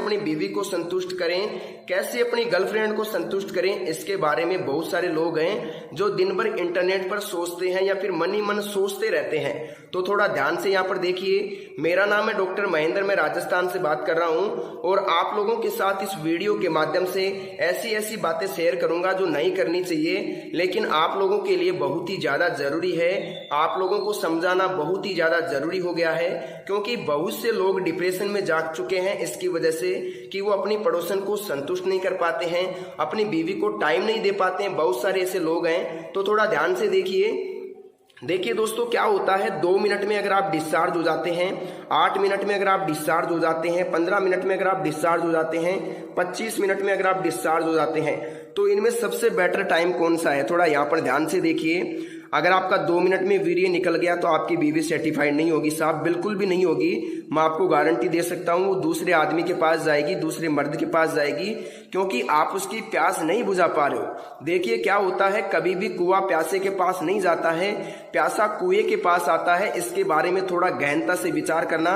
अपनी बीवी को संतुष्ट करें, कैसे अपनी गर्लफ्रेंड को संतुष्ट करें, इसके बारे में बहुत सारे लोग हैं जो दिन भर इंटरनेट पर सोचते हैं या फिर मन ही मन सोचते रहते हैं। तो थोड़ा ध्यान से यहाँ पर देखिए। मेरा नाम है डॉक्टर महेंद्र, मैं राजस्थान से बात कर रहा हूँ और आप लोगों के साथ इस वीडियो के माध्यम से ऐसी ऐसी बातें शेयर करूंगा जो नहीं करनी चाहिए, लेकिन आप लोगों के लिए बहुत ही ज्यादा जरूरी है। आप लोगों को समझाना बहुत ही ज्यादा जरूरी हो गया है, क्योंकि बहुत से लोग डिप्रेशन में जा चुके हैं इसकी वजह से कि वो अपनी पड़ोसन को संतुष्ट नहीं कर पाते हैं, अपनी बीवी को टाइम नहीं दे पाते हैं। बहुत सारे ऐसे लोग हैं, तो थोड़ा ध्यान से देखिए दोस्तों, क्या होता है 2 मिनट में अगर आप डिस्चार्ज हो जाते हैं, 8 मिनट में अगर आप डिस्चार्ज हो जाते हैं, 15 मिनट में अगर आप डिस्चार्ज हो जाते हैं, 25 मिनट में अगर आप डिस्चार्ज हो जाते हैं, तो इनमें सबसे बेटर टाइम कौन सा है? थोड़ा यहाँ पर ध्यान से देखिए। अगर आपका 2 मिनट में वीर्य निकल गया तो आपकी बीवी सेटिस्फाइड नहीं होगी साहब, बिल्कुल भी नहीं होगी। मैं आपको गारंटी दे सकता हूँ, वो दूसरे आदमी के पास जाएगी, दूसरे मर्द के पास जाएगी, क्योंकि आप उसकी प्यास नहीं बुझा पा रहे हो। देखिए क्या होता है, कभी भी कुआं प्यासे के पास नहीं जाता है, प्यासा कुएं के पास आता है। इसके बारे में थोड़ा गहनता से विचार करना।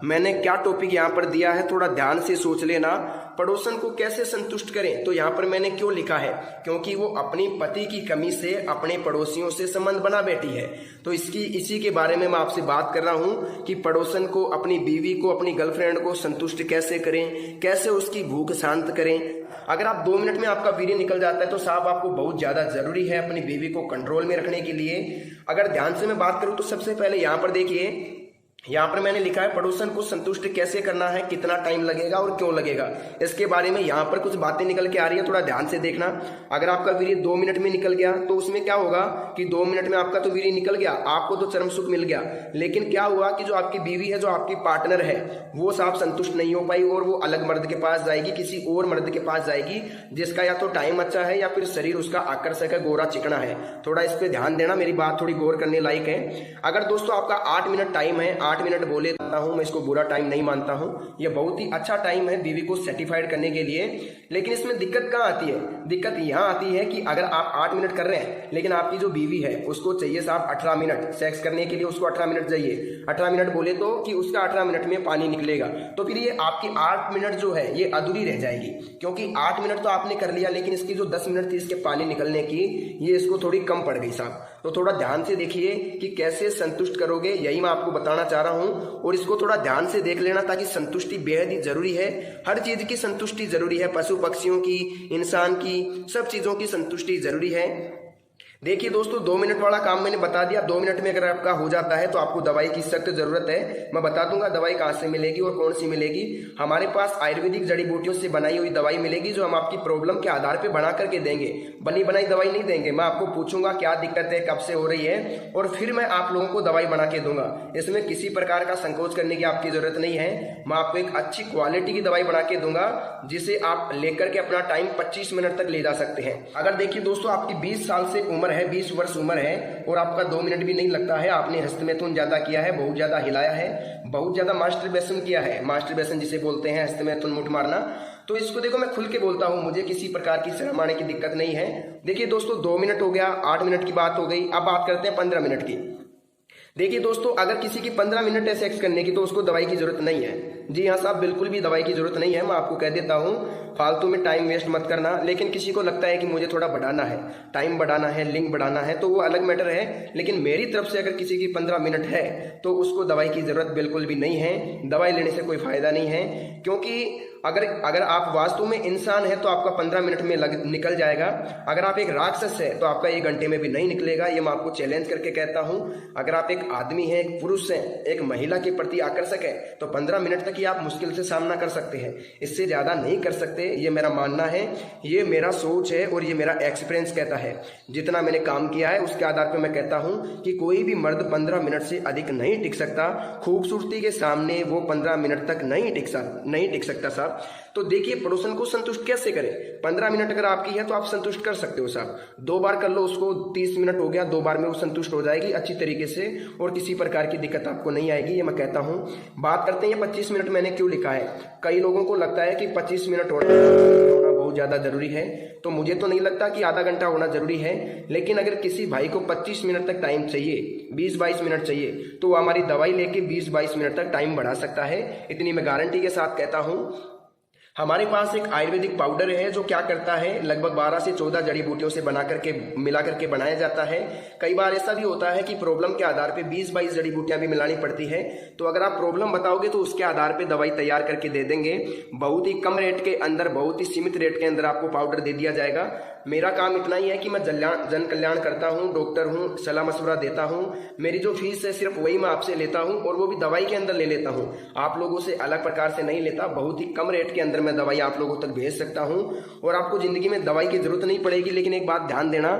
मैंने क्या टॉपिक यहाँ पर दिया है, थोड़ा ध्यान से सोच लेना। पड़ोसन को कैसे संतुष्ट करें, तो यहाँ पर मैंने क्यों लिखा है, क्योंकि वो अपनी पति की कमी से अपने पड़ोसियों से संबंध बना बैठी है। तो इसी के बारे में मैं आपसे बात कर रहा हूँ कि पड़ोसन को, अपनी बीवी को, अपनी गर्लफ्रेंड को संतुष्ट कैसे करें, कैसे उसकी भूख शांत करें। अगर आप 2 मिनट में आपका वीर्य निकल जाता है तो साहब आपको बहुत ज्यादा जरूरी है अपनी बीवी को कंट्रोल में रखने के लिए। अगर ध्यान से मैं बात करूं तो सबसे पहले यहाँ पर देखिए, यहाँ पर मैंने लिखा है पड़ोसन को संतुष्ट कैसे करना है, कितना टाइम लगेगा और क्यों लगेगा, इसके बारे में यहाँ पर कुछ बातें निकल के आ रही है, थोड़ा ध्यान से देखना। अगर आपका वीर्य 2 मिनट में निकल गया तो उसमें क्या होगा कि 2 मिनट में आपका तो वीर्य निकल गया, आपको तो चरम सुख मिल गया, लेकिन क्या हुआ कि जो आपकी बीवी है, जो आपकी पार्टनर है, वो साहब संतुष्ट नहीं हो पाई और वो अलग मर्द के पास जाएगी, किसी और मर्द के पास जाएगी जिसका या तो टाइम अच्छा है या फिर शरीर उसका आकर्षक है, गोरा चिकना है। थोड़ा इस पर ध्यान देना, मेरी बात थोड़ी गौर करने लायक है। अगर दोस्तों आपका 8 मिनट टाइम है, 8 मिनट बोले हूं, मैं इसको बुरा टाइम नहीं मानता हूं, ये बहुत ही अच्छा टाइम है बीवी को सेटिस्फाइड करने के लिए। लेकिन इसमें दिक्कत कहां आती है? दिक्कत यहां आती है कि अगर आप 8 मिनट कर रहे हैं, लेकिन आपकी जो बीवी है उसको चाहिए साहब 18 मिनट सेक्स करने के लिए, उसको 18 मिनट चाहिए। 18 मिनट बोले तो कि उसका 18 मिनट में पानी निकलेगा, तो फिर ये आपकी 8 मिनट जो है ये अधूरी रह जाएगी, क्योंकि 8 मिनट तो आपने कर लिया, लेकिन इसकी जो 10 मिनट थी इसके पानी निकलने की, ये इसको थोड़ी कम पड़ गई साहब। तो थोड़ा ध्यान से देखिए कि कैसे संतुष्ट करोगे, यही मैं आपको बताना चाह रहा हूं, और इसको थोड़ा ध्यान से देख लेना, ताकि संतुष्टि बेहद ही जरूरी है। हर चीज की संतुष्टि जरूरी है, पशु पक्षियों की, इंसान की, सब चीजों की संतुष्टि जरूरी है। देखिए दोस्तों, 2 मिनट वाला काम मैंने बता दिया। 2 मिनट में अगर आपका हो जाता है तो आपको दवाई की सख्त जरूरत है। मैं बता दूंगा दवाई कहाँ से मिलेगी और कौन सी मिलेगी। हमारे पास आयुर्वेदिक जड़ी बूटियों से बनाई हुई दवाई मिलेगी, जो हम आपकी प्रॉब्लम के आधार पे बना करके देंगे, बनी बनाई दवाई नहीं देंगे। मैं आपको पूछूंगा क्या दिक्कत है, कब से हो रही है, और फिर मैं आप लोगों को दवाई बना के दूंगा। इसमें किसी प्रकार का संकोच करने की आपकी जरूरत नहीं है। मैं आपको एक अच्छी क्वालिटी की दवाई बना के दूंगा, जिसे आप लेकर के अपना टाइम 25 मिनट तक ले जा सकते हैं। अगर देखिए दोस्तों, आपकी 20 साल से उम्र है, 20 वर्ष उम्र है, और आपका 2 मिनट भी नहीं लगता है, आपने हस्तमैथुन ज्यादा किया है, बहुत ज्यादा हिलाया है, बहुत ज्यादा मास्टरबेशन किया है, मास्टरबेशन जिसे बोलते हैं, हस्तमैथुन मुठ मारना, तो इसको देखो मैं खुल के बोलता हूं, मुझे किसी प्रकार की शर्म आने की दिक्कत नहीं है। देखिए दोस्तों, 2 मिनट हो गया, 8 मिनट की बात हो गई, अब बात करते हैं 15 मिनट की। देखिए दोस्तों, अगर किसी की 15 मिनट है सेक्स करने की तो उसको दवाई की जरूरत नहीं है। जी हाँ साहब, बिल्कुल भी दवाई की जरूरत नहीं है। मैं आपको कह देता हूँ, फालतू में टाइम वेस्ट मत करना। लेकिन किसी को लगता है कि मुझे थोड़ा बढ़ाना है, टाइम बढ़ाना है, लिंक बढ़ाना है, तो वो अलग मैटर है। लेकिन मेरी तरफ से अगर किसी की 15 मिनट है तो उसको दवाई की जरूरत बिल्कुल भी नहीं है। दवाई लेने से कोई फायदा नहीं है, क्योंकि अगर आप वास्तव में इंसान है तो आपका 15 मिनट में निकल जाएगा। अगर आप एक राक्षस है तो आपका 1 घंटे में भी नहीं निकलेगा। ये मैं आपको चैलेंज करके कहता हूं। अगर आप एक आदमी है, एक पुरुष है, एक महिला के प्रति आकर्षक है, तो 15 मिनट तक ही आप मुश्किल से सामना कर सकते हैं, इससे ज्यादा नहीं कर सकते। ये मेरा मानना है, ये मेरा सोच है और ये मेरा एक्सपीरियंस कहता है। जितना मैंने काम किया है उसके आधार पर मैं कहता हूं कि कोई भी मर्द 15 मिनट से अधिक नहीं टिक सकता। खूबसूरती के सामने वो 15 मिनट तक नहीं टिक सकता साहब। तो देखिए, पड़ोसन को संतुष्ट कैसे करें। 15 मिनट अगर आपकी है तो आप संतुष्ट कर सकते हो साहब। 2 बार कर लो उसको, 30 मिनट हो गया, 2 बार में वो संतुष्ट हो जाएगी अच्छी तरीके से, और किसी प्रकार की दिक्कत आपको नहीं आएगी, ये मैं कहता हूं। बात करते हैं 25 मिनट मैंने क्यों लिखा है। कई लोगों को लगता है कि 25 मिनट होना बहुत ज्यादा जरूरी है, तो मुझे तो नहीं लगता कि आधा घंटा होना जरूरी है। लेकिन अगर किसी भाई को 25 मिनट तक टाइम चाहिए, 20-22 मिनट चाहिए, तो वो हमारी दवाई लेके 20-22 मिनट तक टाइम बढ़ा सकता है। इतनी मैं गारंटी के साथ कहता हूं। हमारे पास एक आयुर्वेदिक पाउडर है जो क्या करता है, लगभग 12 से 14 जड़ी बूटियों से बना करके मिला करके बनाया जाता है। कई बार ऐसा भी होता है कि प्रॉब्लम के आधार पे 20-22 जड़ी बूटियां भी मिलानी पड़ती है। तो अगर आप प्रॉब्लम बताओगे तो उसके आधार पे दवाई तैयार करके दे देंगे। बहुत ही कम रेट के अंदर, बहुत ही सीमित रेट के अंदर आपको पाउडर दे दिया जाएगा। मेरा काम इतना ही है कि मैं जन कल्याण करता हूँ, डॉक्टर हूँ, सलाह मशवरा देता हूँ। मेरी जो फीस है सिर्फ वही मैं आपसे लेता हूँ, और वो भी दवाई के अंदर ले लेता हूँ, आप लोगों से अलग प्रकार से नहीं लेता। बहुत ही कम रेट के अंदर मैं दवाई आप लोगों तक भेज सकता हूँ, और आपको जिंदगी में दवाई की जरूरत नहीं पड़ेगी। लेकिन एक बात ध्यान देना,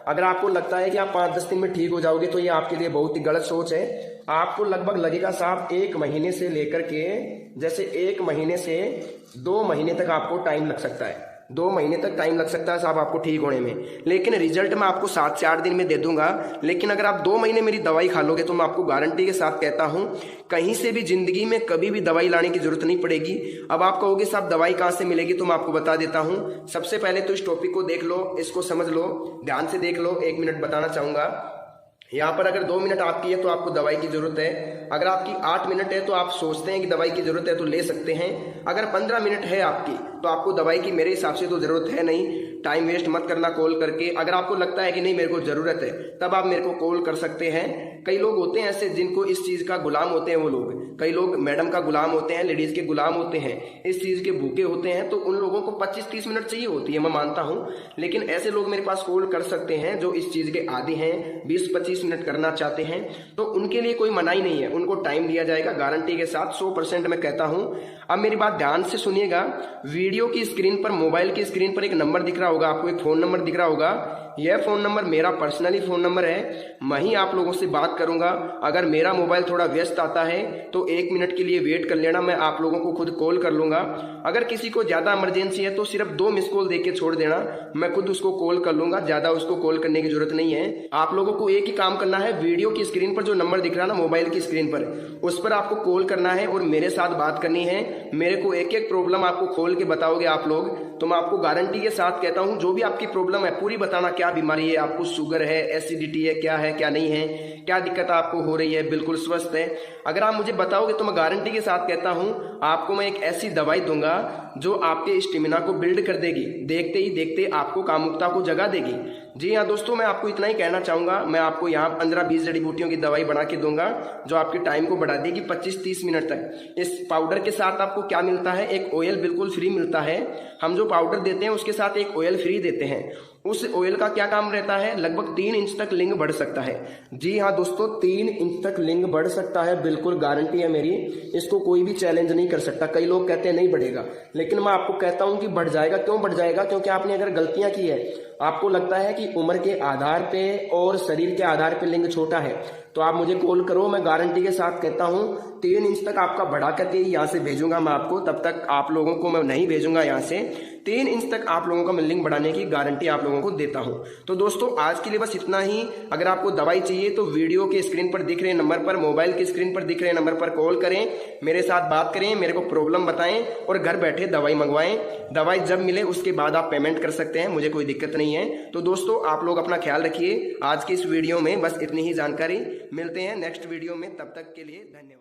अगर आपको लगता है कि आप 5-10 दिन में ठीक हो जाओगे तो ये आपके लिए बहुत ही गलत सोच है। आपको लगभग लगेगा साहब 1 महीने से लेकर के, जैसे 1 महीने से 2 महीने तक आपको टाइम लग सकता है। 2 महीने तक टाइम लग सकता है साहब आपको ठीक होने में, लेकिन रिजल्ट मैं आपको 7 से 8 दिन में दे दूंगा। लेकिन अगर आप 2 महीने मेरी दवाई खा लोगे तो मैं आपको गारंटी के साथ कहता हूं, कहीं से भी जिंदगी में कभी भी दवाई लाने की जरूरत नहीं पड़ेगी। अब आप कहोगे साहब दवाई कहां से मिलेगी, तो मैं आपको बता देता हूं। सबसे पहले तो इस टॉपिक को देख लो, इसको समझ लो, ध्यान से देख लो। 1 मिनट बताना चाहूंगा। यहाँ पर अगर 2 मिनट आपकी है तो आपको दवाई की जरूरत है। अगर आपकी 8 मिनट है तो आप सोचते हैं कि दवाई की जरूरत है तो ले सकते हैं। अगर 15 मिनट है आपकी तो आपको दवाई की मेरे हिसाब से तो जरूरत है नहीं। टाइम वेस्ट मत करना कॉल करके। अगर आपको लगता है कि नहीं मेरे को जरूरत है, तब आप मेरे को कॉल कर सकते हैं। कई लोग होते हैं ऐसे जिनको इस चीज का गुलाम होते हैं। वो लोग, कई लोग मैडम का गुलाम होते हैं, लेडीज के गुलाम होते हैं, इस चीज के भूखे होते हैं। तो उन लोगों को 25-30 मिनट चाहिए होती है, मैं मानता हूं। लेकिन ऐसे लोग मेरे पास कॉल कर सकते हैं जो इस चीज के आदी हैं, 20-25 मिनट करना चाहते हैं। तो उनके लिए कोई मनाही नहीं है, उनको टाइम दिया जाएगा गारंटी के साथ, 100% मैं कहता हूं। अब मेरी बात ध्यान से सुनिएगा। वीडियो की स्क्रीन पर, मोबाइल की स्क्रीन पर एक नंबर दिख रहा होगा आपको, एक फोन नंबर दिख रहा होगा। यह फोन नंबर मेरा पर्सनली फोन नंबर है। मैं ही आप लोगों से बात करूंगा। अगर मेरा मोबाइल थोड़ा व्यस्त आता है तो 1 मिनट के लिए वेट कर लेना, मैं आप लोगों को खुद कॉल कर लूंगा। अगर किसी को ज्यादा इमरजेंसी है तो सिर्फ 2 मिस कॉल देके छोड़ देना, मैं खुद उसको कॉल कर लूंगा। ज्यादा उसको कॉल करने की जरूरत नहीं है। आप लोगों को एक ही काम करना है, वीडियो की स्क्रीन पर जो नंबर दिख रहा है ना मोबाइल की स्क्रीन पर, उस पर आपको कॉल करना है और मेरे साथ बात करनी है। मेरे को एक एक प्रॉब्लम आपको खोल के बताओगे आप लोग, तो मैं आपको गारंटी के साथ कहता हूं जो भी आपकी प्रॉब्लम है पूरी बताना। क्या बीमारी है आपको, शुगर है, एसिडिटी है, क्या है क्या नहीं है, क्या दिक्कत आपको हो रही है, बिल्कुल स्वस्थ है। अगर आप मुझे बताओगे तो मैं गारंटी के साथ कहता हूं आपको मैं एक ऐसी दवाई दूंगा जो आपके स्टेमिना को बिल्ड कर देगी, देखते ही देखते आपको कामुकता को जगा देगी। जी हाँ दोस्तों, मैं आपको इतना ही कहना चाहूंगा। मैं आपको यहाँ 15-20 जड़ी बूटियों की दवाई बना के दूंगा जो आपके टाइम को बढ़ा देगी 25-30 मिनट तक। इस पाउडर के साथ आपको क्या मिलता है, एक ऑयल बिल्कुल फ्री मिलता है। हम जो पाउडर देते हैं उसके साथ एक ऑयल फ्री देते हैं। उस ऑयल का क्या काम रहता है, लगभग 3 इंच तक लिंग बढ़ सकता है। जी हाँ दोस्तों, 3 इंच तक लिंग बढ़ सकता है, बिल्कुल गारंटी है मेरी। इसको कोई भी चैलेंज नहीं कर सकता। कई लोग कहते हैं नहीं बढ़ेगा, लेकिन मैं आपको कहता हूं कि बढ़ जाएगा। क्यों बढ़ जाएगा, क्योंकि आपने अगर गलतियां की है, आपको लगता है कि उम्र के आधार पे और शरीर के आधार पे लिंग छोटा है, तो आप मुझे कॉल करो। मैं गारंटी के साथ कहता हूं 3 इंच तक आपका बढ़ा करके यहाँ से भेजूंगा मैं आपको। तब तक आप लोगों को मैं नहीं भेजूंगा यहाँ से। 3 इंच तक आप लोगों का मैं लिंग बढ़ाने की गारंटी आप लोगों को देता हूं। तो दोस्तों आज के लिए बस इतना ही। अगर आपको दवाई चाहिए तो वीडियो के स्क्रीन पर दिख रहे नंबर पर, मोबाइल की स्क्रीन पर दिख रहे नंबर पर कॉल करें, मेरे साथ बात करें, मेरे को प्रॉब्लम बताएं और घर बैठे दवाई मंगवाएं। दवाई जब मिले उसके बाद आप पेमेंट कर सकते हैं, मुझे कोई दिक्कत नहीं है। तो दोस्तों आप लोग अपना ख्याल रखिए। आज की इस वीडियो में बस इतनी ही जानकारी। मिलते हैं नेक्स्ट वीडियो में, तब तक के लिए धन्यवाद।